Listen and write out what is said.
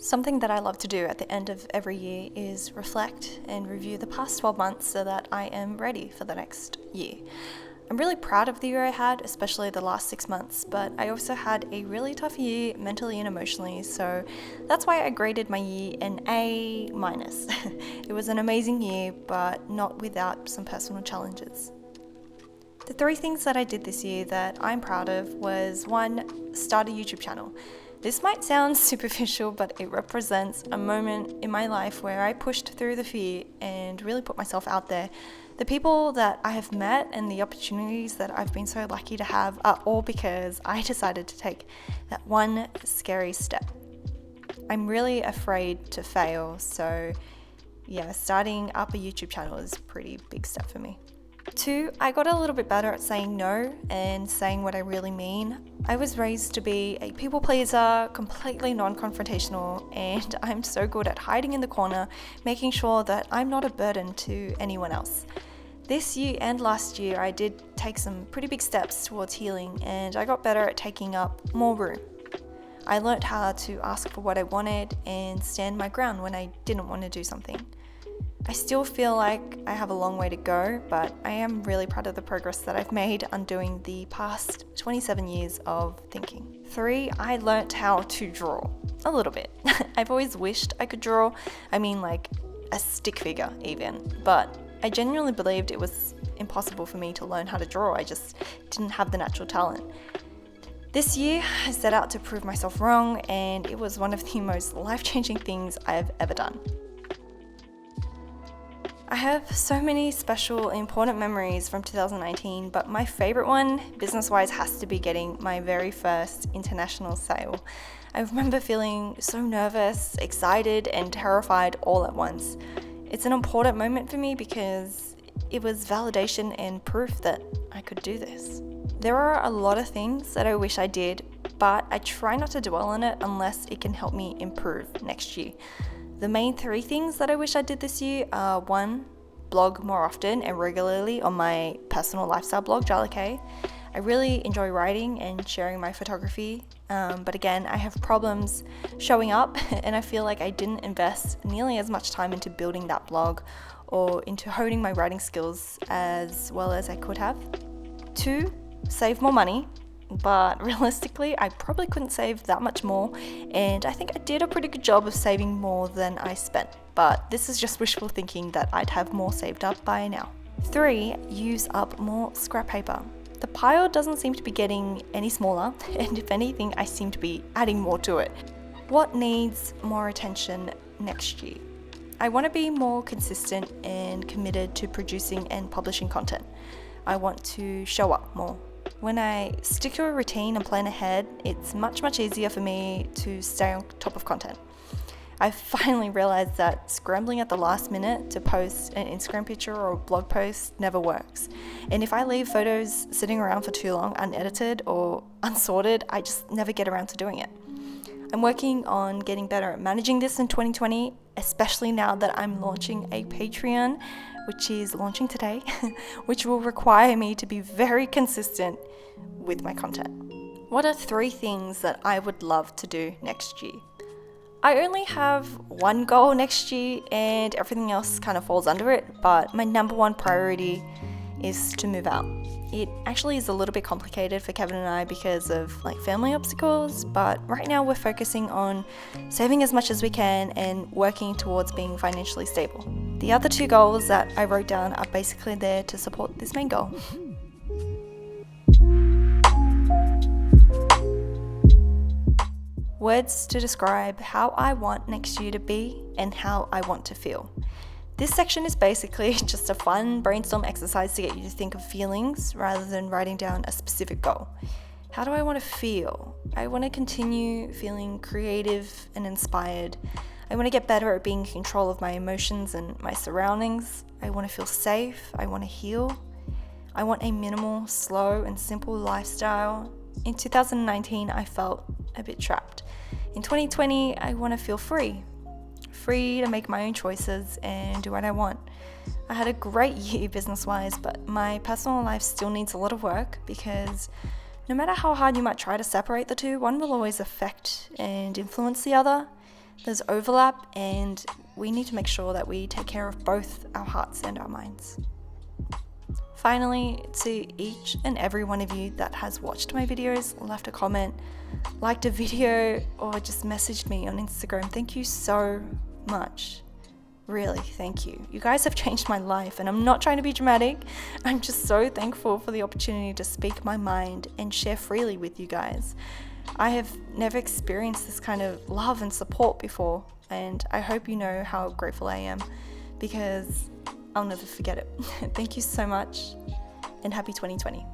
Something that I love to do at the end of every year is reflect and review the past 12 months so that I am ready for the next year. I'm really proud of the year I had, especially the last 6 months, but I also had a really tough year mentally and emotionally, so that's why I graded my year an A-. It was an amazing year, but not without some personal challenges. The 3 things that I did this year that I'm proud of was 1, start a YouTube channel. This might sound superficial, but it represents a moment in my life where I pushed through the fear and really put myself out there. The people that I have met and the opportunities that I've been so lucky to have are all because I decided to take that one scary step. I'm really afraid to fail, so yeah, starting up a YouTube channel is a pretty big step for me. 2, I got a little bit better at saying no and saying what I really mean. I was raised to be a people pleaser, completely non-confrontational, and I'm so good at hiding in the corner, making sure that I'm not a burden to anyone else. This year and last year, I did take some pretty big steps towards healing, and I got better at taking up more room. I learned how to ask for what I wanted and stand my ground when I didn't want to do something. I still feel like I have a long way to go, but I am really proud of the progress that I've made undoing the past 27 years of thinking. 3, I learnt how to draw. A little bit. I've always wished I could draw. I mean, like a stick figure even. But I genuinely believed it was impossible for me to learn how to draw. I just didn't have the natural talent. This year, I set out to prove myself wrong, and it was one of the most life-changing things I've ever done. I have so many special, important memories from 2019, but my favorite one, business-wise, has to be getting my very first international sale. I remember feeling so nervous, excited, and terrified all at once. It's an important moment for me because it was validation and proof that I could do this. There are a lot of things that I wish I did, but I try not to dwell on it unless it can help me improve next year. The main 3 things that I wish I did this year are 1, blog more often and regularly on my personal lifestyle blog, Jysla. I really enjoy writing and sharing my photography, but again, I have problems showing up and I feel like I didn't invest nearly as much time into building that blog or into honing my writing skills as well as I could have. 2, save more money. But realistically, I probably couldn't save that much more, and I think I did a pretty good job of saving more than I spent, but this is just wishful thinking that I'd have more saved up by now. 3, use up more scrap paper. The pile doesn't seem to be getting any smaller, and if anything, I seem to be adding more to it. What needs more attention next year? I want to be more consistent and committed to producing and publishing content. I want to show up more. When I stick to a routine and plan ahead, it's much easier for me to stay on top of content. I've finally realized that scrambling at the last minute to post an Instagram picture or a blog post never works. And if I leave photos sitting around for too long unedited or unsorted, I just never get around to doing it. I'm working on getting better at managing this in 2020, especially now that I'm launching a Patreon, which is launching today, which will require me to be very consistent with my content. What are 3 things that I would love to do next year? I only have 1 goal next year and everything else kind of falls under it, but my number 1 priority is to move out. It actually is a little bit complicated for Kevin and I because of family obstacles, but right now we're focusing on saving as much as we can and working towards being financially stable. The other 2 goals that I wrote down are basically there to support this main goal. Words to describe how I want next year to be and how I want to feel. This section is basically just a fun brainstorm exercise to get you to think of feelings rather than writing down a specific goal. How do I want to feel? I want to continue feeling creative and inspired. I want to get better at being in control of my emotions and my surroundings. I want to feel safe. I want to heal. I want a minimal, slow, and simple lifestyle. In 2019, I felt a bit trapped. In 2020, I want to feel free to make my own choices and do what I want. I had a great year business-wise, but my personal life still needs a lot of work because no matter how hard you might try to separate the two, one will always affect and influence the other. There's overlap, and we need to make sure that we take care of both our hearts and our minds. Finally, to each and every one of you that has watched my videos, left a comment, liked a video, or just messaged me on Instagram, thank you so much. Really, thank you. You guys have changed my life, and I'm not trying to be dramatic. I'm just so thankful for the opportunity to speak my mind and share freely with you guys. I have never experienced this kind of love and support before, and I hope you know how grateful I am, because I'll never forget it. Thank you so much, and happy 2020.